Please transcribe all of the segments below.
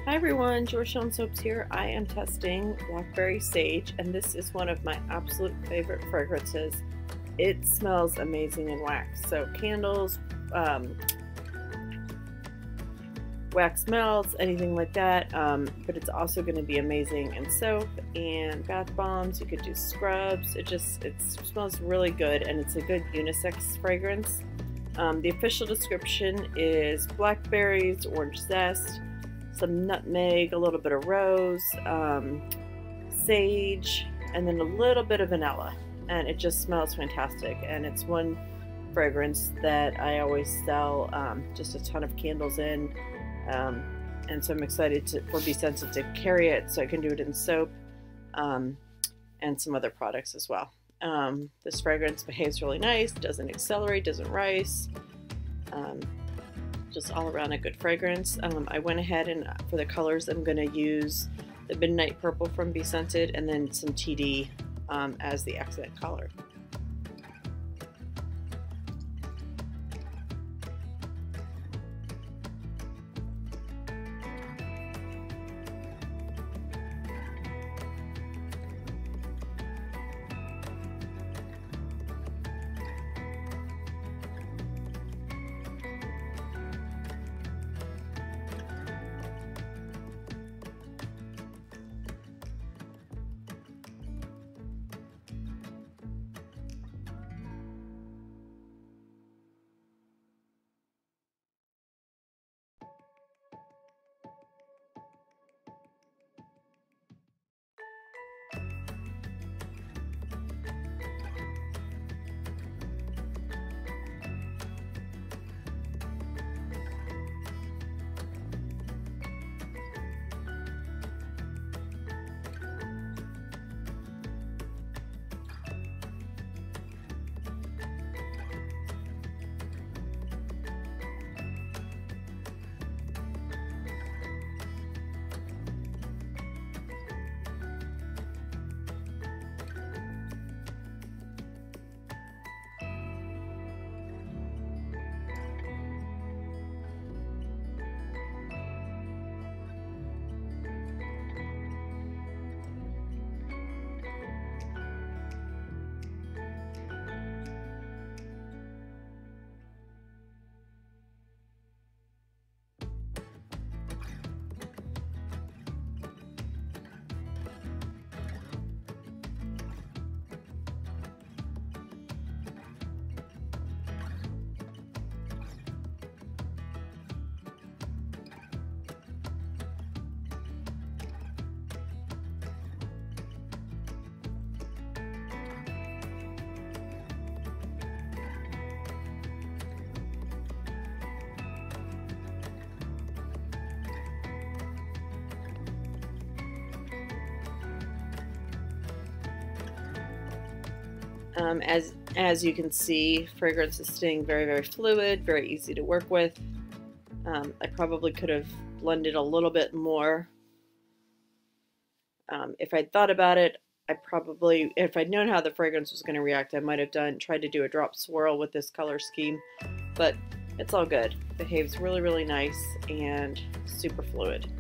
Hi everyone, Georgetown Soaps here. I am testing Blackberry Sage, and this is one of my absolute favorite fragrances. It smells amazing in wax. So candles, wax melts, anything like that. But it's also going to be amazing in soap and bath bombs. You could do scrubs. It smells really good, and it's a good unisex fragrance. The official description is blackberries, orange zest, some nutmeg, a little bit of rose, sage, and then a little bit of vanilla. And it just smells fantastic. And it's one fragrance that I always sell just a ton of candles in. And so I'm excited for BeScented to carry it so I can do it in soap and some other products as well. This fragrance behaves really nice, doesn't accelerate, doesn't rise. Just all around a good fragrance. I went ahead and for the colors I'm going to use the Midnight Purple from BeScented and then some TD as the accent color. As you can see, fragrance is staying very, very fluid, very easy to work with. I probably could have blended a little bit more. If I'd thought about it, if I'd known how the fragrance was going to react, I might have tried to do a drop swirl with this color scheme, but it's all good. It behaves really, really nice and super fluid.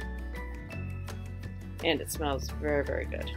And it smells very, very good.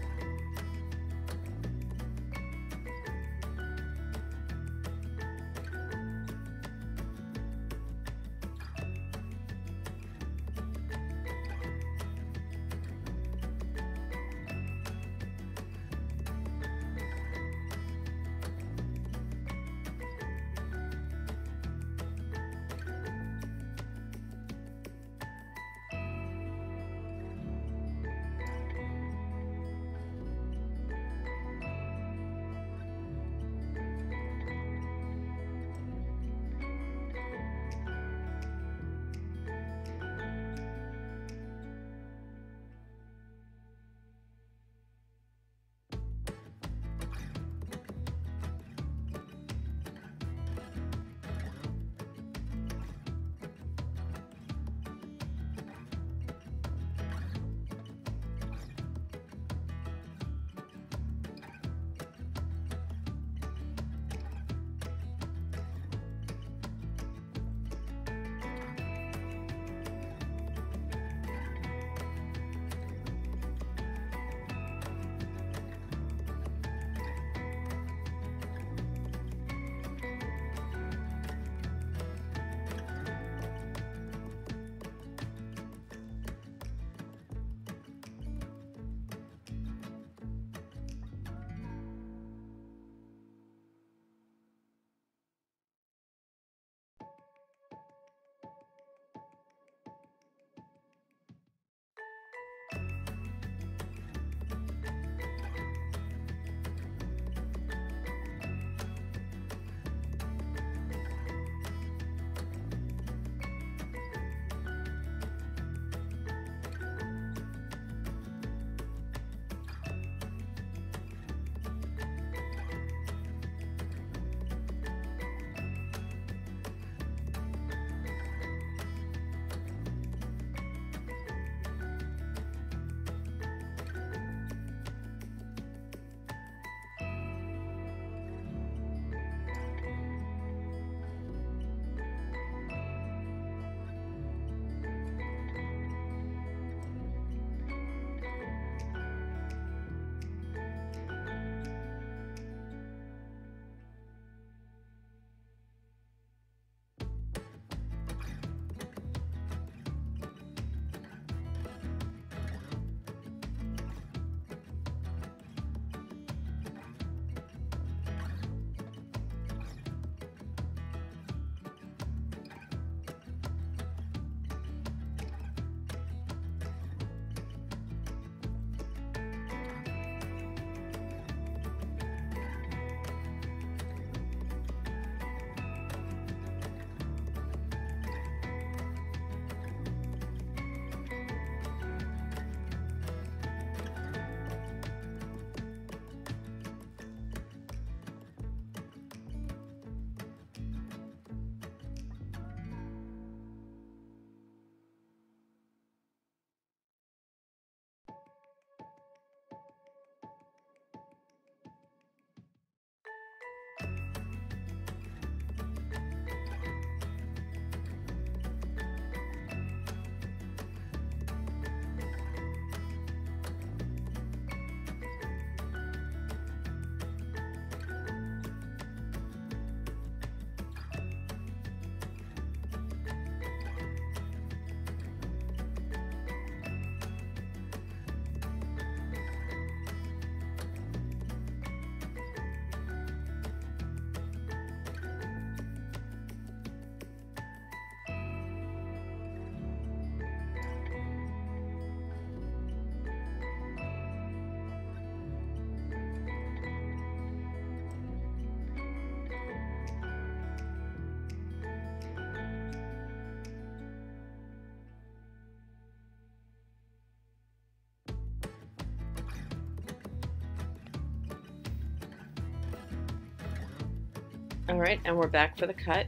Alright, and we're back for the cut.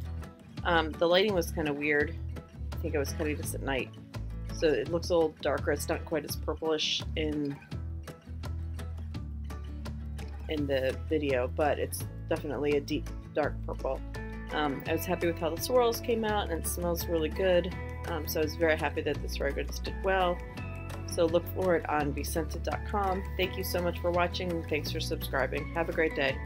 The lighting was kind of weird. I think I was cutting this at night. So it looks a little darker. It's not quite as purplish in the video, but it's definitely a deep, dark purple. I was happy with how the swirls came out, and it smells really good. So I was very happy that this fragrance did well. So look for it on BeScented.com. Thank you so much for watching, and thanks for subscribing. Have a great day.